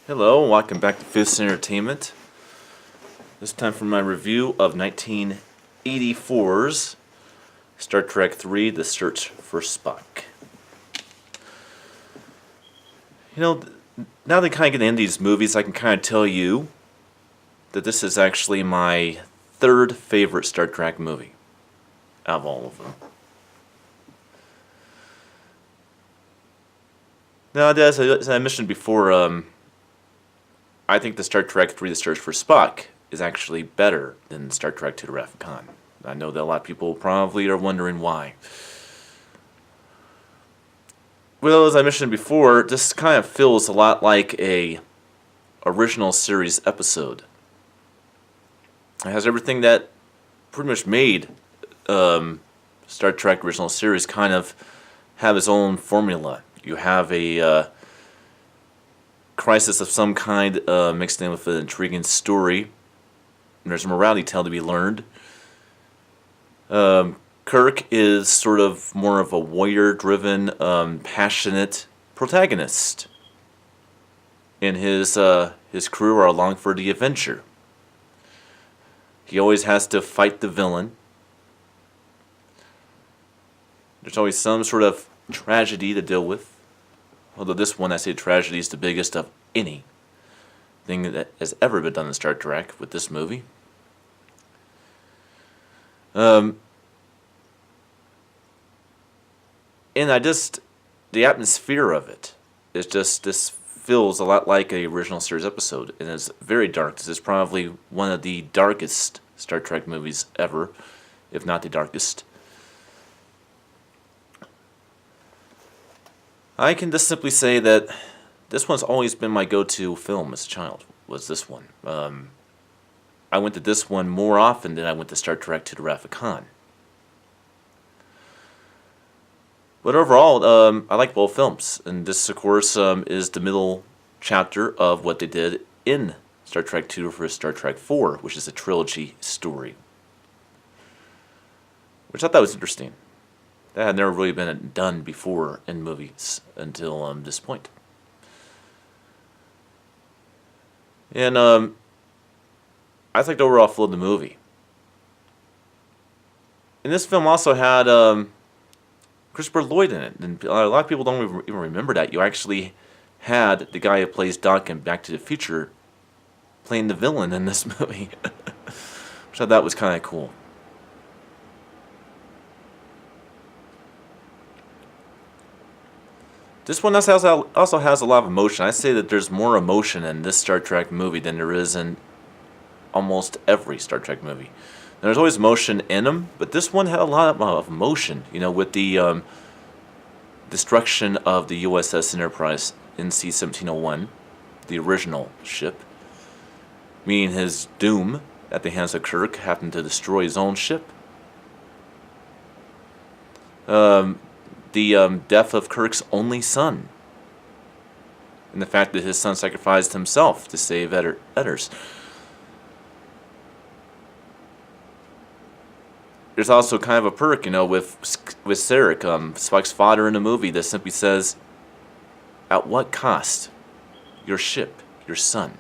Hello, and welcome back to Fifth Entertainment. This time for my review of 1984's Star Trek III: The Search for Spock. Now that I kind of get into these movies, I can kind of tell you that this is actually my third favorite Star Trek movie out of all of them. Now, as I mentioned before, I think the Star Trek III: The Search for Spock is actually better than Star Trek II: The Wrath of Khan. I know that a lot of people probably are wondering why. Well, as I mentioned before, this kind of feels a lot like a original series episode. It has everything that pretty much made Star Trek original series kind of have its own formula. You have a crisis of some kind mixed in with an intriguing story. There's a morality tale to be learned. Kirk is sort of more of a warrior-driven, passionate protagonist. And his crew are along for the adventure. He always has to fight the villain. There's always some sort of tragedy to deal with. Although this one, I say tragedy is the biggest of any thing that has ever been done in Star Trek with this movie. And the atmosphere of it is just, this feels a lot like an original series episode. And it's very dark. This is probably one of the darkest Star Trek movies ever, if not the darkest. I can just simply say that this one's always been my go-to film as a child, was this one. I went to this one more often than I went to Star Trek II: The Wrath of Khan. But overall, I like both films. And this, of course, is the middle chapter of what they did in Star Trek II for Star Trek IV, which is a trilogy story. Which I thought was interesting. That had never really been done before in movies until this point. And I think the overall flow of the movie. And this film also had Christopher Lloyd in it. And a lot of people don't even remember that. You actually had the guy who plays Doc in Back to the Future playing the villain in this movie. Which I thought was kind of cool. This one also has a lot of emotion. I say that there's more emotion in this Star Trek movie than there is in almost every Star Trek movie. There's always emotion in them, but this one had a lot of emotion. You know, with the destruction of the USS Enterprise NC-1701, the original ship, meaning his doom at the hands of Kirk, having to destroy his own ship. The death of Kirk's only son, and the fact that his son sacrificed himself to save others. There's also kind of a perk, with Sarek, Spock's father in the movie, that simply says, "At what cost? Your ship, your son."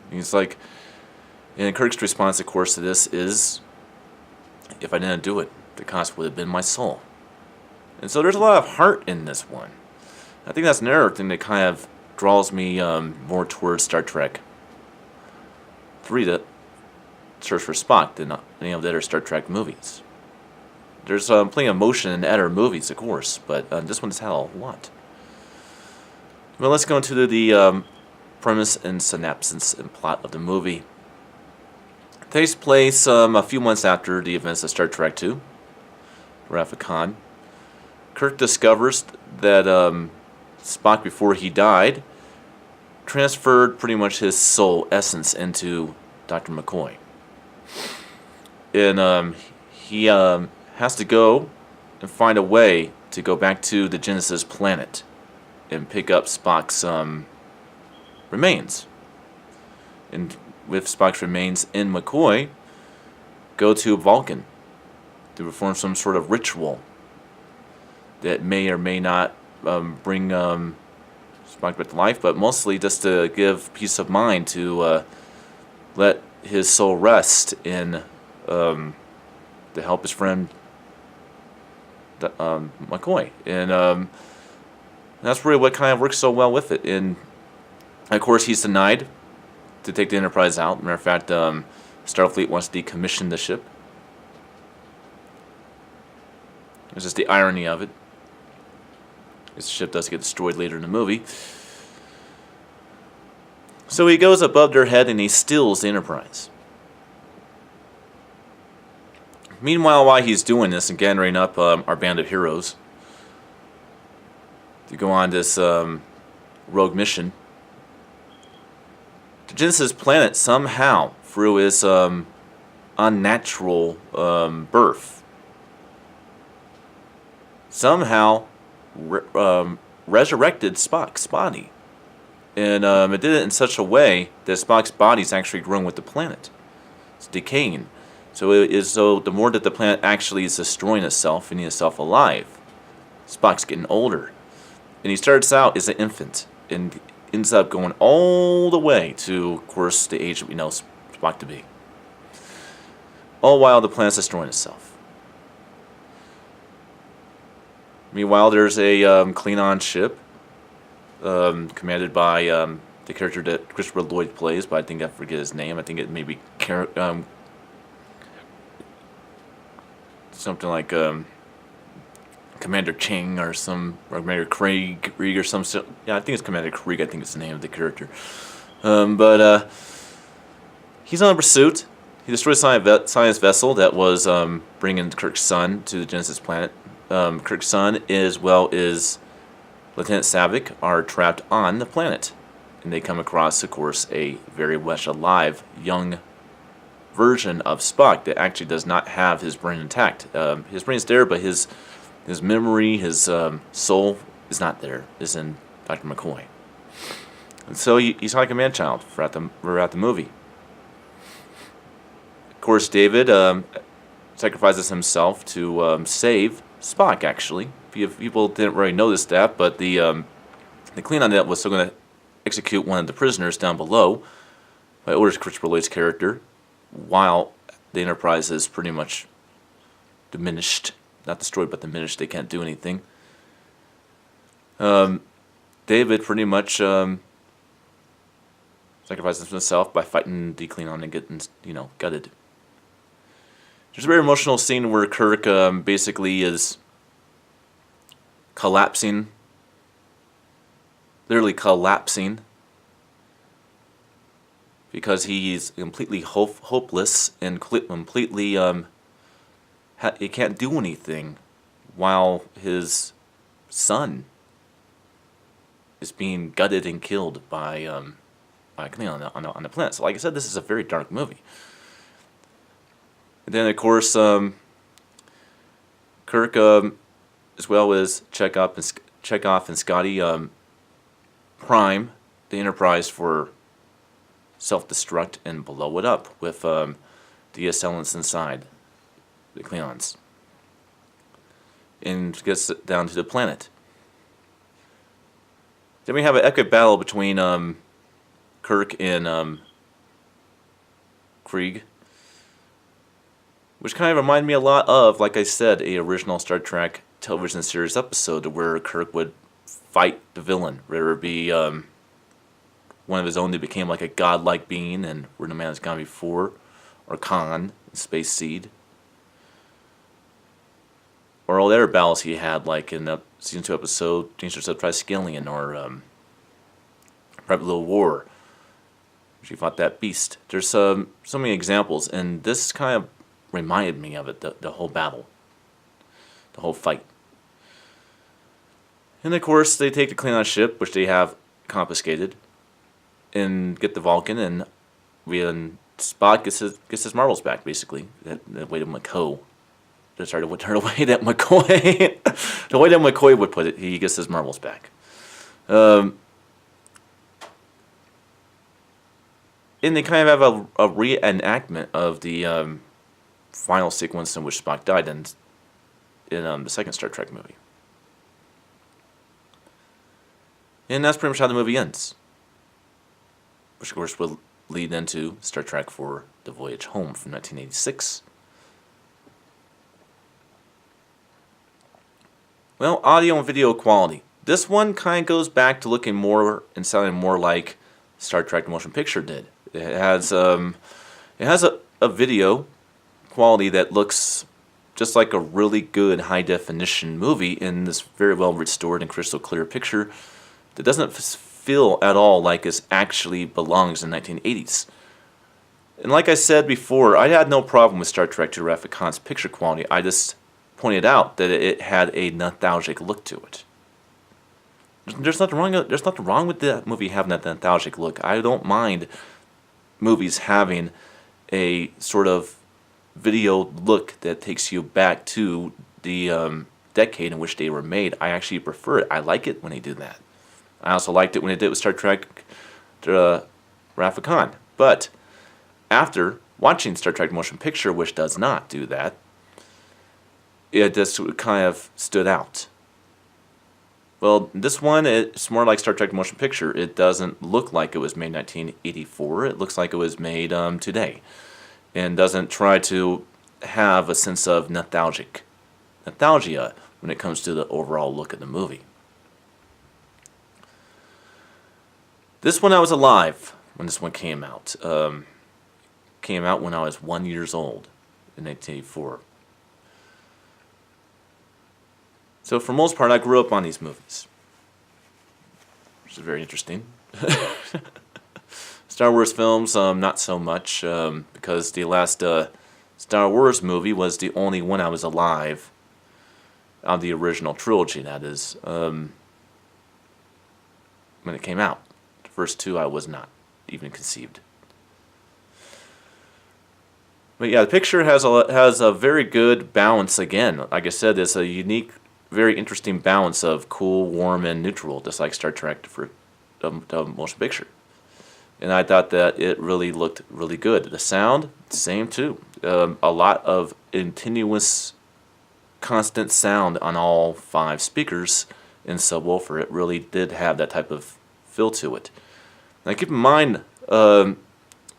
And he's like, and Kirk's response, of course, to this is, "If I didn't do it, the cost would have been my soul." And so there's a lot of heart in this one. I think that's another thing that kind of draws me more towards Star Trek III: The Search for Spock than any of the other Star Trek movies. There's plenty of emotion in other movies, of course, but this one's had a lot. Well, let's go into the premise and synopsis and plot of the movie. It takes place a few months after the events of Star Trek II: Wrath of Khan. Kirk discovers that Spock, before he died, transferred pretty much his soul essence into Dr. McCoy. And he has to go and find a way to go back to the Genesis planet and pick up Spock's remains. And with Spock's remains in McCoy, go to Vulcan to perform some sort of ritual that may or may not bring Spock back to life, but mostly just to give peace of mind to let his soul rest in to help his friend McCoy, and that's really what kind of works so well with it. And of course, he's denied to take the Enterprise out. Matter of fact, Starfleet wants to decommission the ship. It's just the irony of it. This ship does get destroyed later in the movie. So he goes above their head and he steals the Enterprise. Meanwhile, while he's doing this and gathering up our band of heroes to go on this rogue mission, the Genesis planet somehow, through his unnatural birth, somehow resurrected Spock's body. And it did it in such a way that Spock's body is actually growing with the planet. It's decaying. So the more that the planet actually is destroying itself and itself alive, Spock's getting older. And he starts out as an infant and ends up going all the way to, of course, the age that we know Spock to be. All while the planet's destroying itself. Meanwhile, there's a Klingon ship commanded by the character that Christopher Lloyd plays, but I forget his name. I think it may be something like Commander Ching or Commander Krieg or some. Yeah, I think it's Commander Krieg. I think it's the name of the character. But he's on pursuit. He destroys a science vessel that was bringing Kirk's son to the Genesis planet. Kirk's son, as well as Lieutenant Savick, are trapped on the planet. And they come across, of course, a very much alive, young version of Spock that actually does not have his brain intact. His brain's there, but his memory, his soul is not there. Is in Dr. McCoy. And so he's like a man-child throughout the movie. Of course, David sacrifices himself to save Spock, actually. People didn't really notice that, but the Klingon that was still going to execute one of the prisoners down below by orders of Christopher Lloyd's character, while the Enterprise is pretty much diminished. Not destroyed, but diminished. They can't do anything. David pretty much sacrifices himself by fighting the Klingon and getting, gutted. There's a very emotional scene where Kirk basically is collapsing, literally collapsing, because he's completely hopeless and completely he can't do anything while his son is being gutted and killed by Klingon on the planet. So, like I said, this is a very dark movie. And then, of course, Kirk, as well as Chekhov and Scotty, prime the Enterprise for self-destruct and blow it up with the assailants inside, the Klingons, and gets down to the planet. Then we have an epic battle between Kirk and Krieg, which kind of reminded me a lot of, like I said, a original Star Trek television series episode where Kirk would fight the villain, whether it be one of his own that became like a godlike being and Where No Man Has Gone Before, or Khan in Space Seed, or all the other battles he had, like in the Season 2 episode Dangerous of Triskelion, or Private Little War, she fought that beast. There's so many examples, and this kind of reminded me of it, the whole battle, the whole fight. And of course, they take the Klingon ship, which they have confiscated, and get the Vulcan, and Spock gets his marbles back, basically. The way that McCoy, sorry, the way that McCoy, the way that McCoy would put it, he gets his marbles back. And they kind of have a reenactment of the final sequence in which Spock died in the second Star Trek movie. And that's pretty much how the movie ends. Which, of course, will lead into Star Trek IV: The Voyage Home from 1986. Well, audio and video quality. This one kind of goes back to looking more and sounding more like Star Trek: The Motion Picture did. It has a video quality that looks just like a really good high-definition movie in this very well restored and crystal clear picture that doesn't feel at all like it actually belongs in the 1980s. And like I said before, I had no problem with Star Trek II Wrath of Khan's picture quality. I just pointed out that it had a nostalgic look to it. There's nothing wrong with the movie having that nostalgic look. I don't mind movies having a sort of video look that takes you back to the decade in which they were made. I actually prefer it. I like it when they do that. I also liked it when they did it with Star Trek Wrath of Khan. But after watching Star Trek Motion Picture, which does not do that, it just kind of stood out. Well, this one, it's more like Star Trek Motion Picture. It doesn't look like it was made in 1984. It looks like it was made today. And doesn't try to have a sense of nostalgia when it comes to the overall look of the movie. This one, I was alive when this one came out. Came out when I was 1 year old in 1984. So for most part, I grew up on these movies, which is very interesting. Star Wars films, not so much, because the last Star Wars movie was the only one I was alive of the original trilogy, that is, when it came out. The first two I was not even conceived. But yeah, the picture has a very good balance again. Like I said, it's a unique, very interesting balance of cool, warm, and neutral, just like Star Trek for the motion picture. And I thought that it really looked really good. The sound, same too. A lot of continuous, constant sound on all 5 speakers in subwoofer. It really did have that type of feel to it. Now keep in mind, did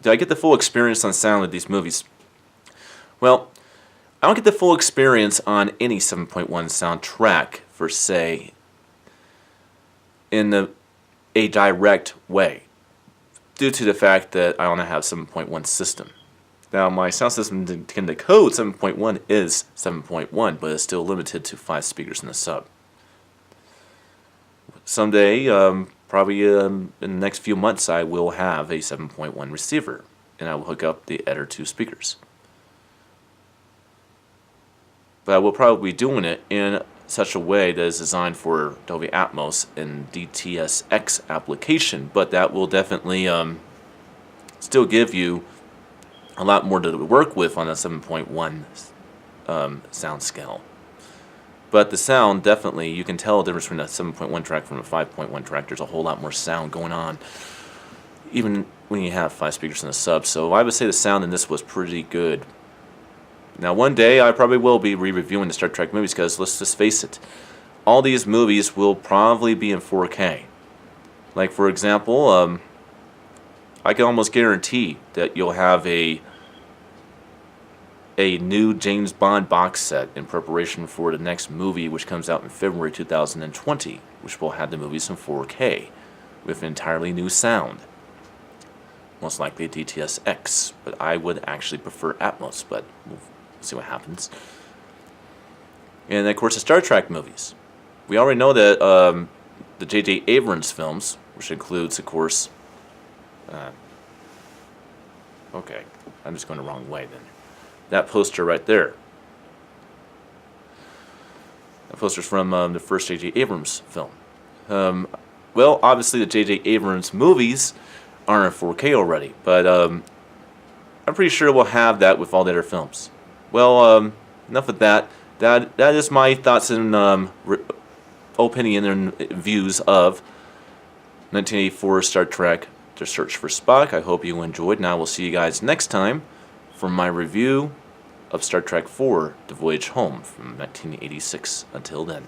I get the full experience on sound with these movies? Well, I don't get the full experience on any 7.1 soundtrack, per se, in a direct way, due to the fact that I only have 7.1 system. Now, my sound system can decode 7.1 is 7.1, but it's still limited to 5 speakers in the sub. Someday, probably in the next few months, I will have a 7.1 receiver, and I will hook up the Eder 2 speakers. But I will probably be doing it in such a way that is designed for Dolby Atmos and DTS:X application, but that will definitely still give you a lot more to work with on a 7.1 sound scale. But the sound, definitely, you can tell the difference between a 7.1 track from a 5.1 track. There's a whole lot more sound going on, even when you have 5 speakers in the sub. So I would say the sound in this was pretty good. Now, one day I probably will be re-reviewing the Star Trek movies, because let's just face it, all these movies will probably be in 4K. Like, for example, I can almost guarantee that you'll have a new James Bond box set in preparation for the next movie, which comes out in February 2020, which will have the movies in 4K with entirely new sound. Most likely DTS:X, but I would actually prefer Atmos, but we'll see what happens. And of course, the Star Trek movies. We already know that the J.J. Abrams films, which includes, of course, okay, I'm just going the wrong way then. That poster right there. That poster's from the first J.J. Abrams film. Well, obviously the J.J. Abrams movies are in 4K already, but I'm pretty sure we'll have that with all the other films. Well, enough of that. That is my thoughts and opinion and views of 1984 Star Trek: The Search for Spock. I hope you enjoyed, and I will see you guys next time for my review of Star Trek IV: The Voyage Home from 1986. Until then.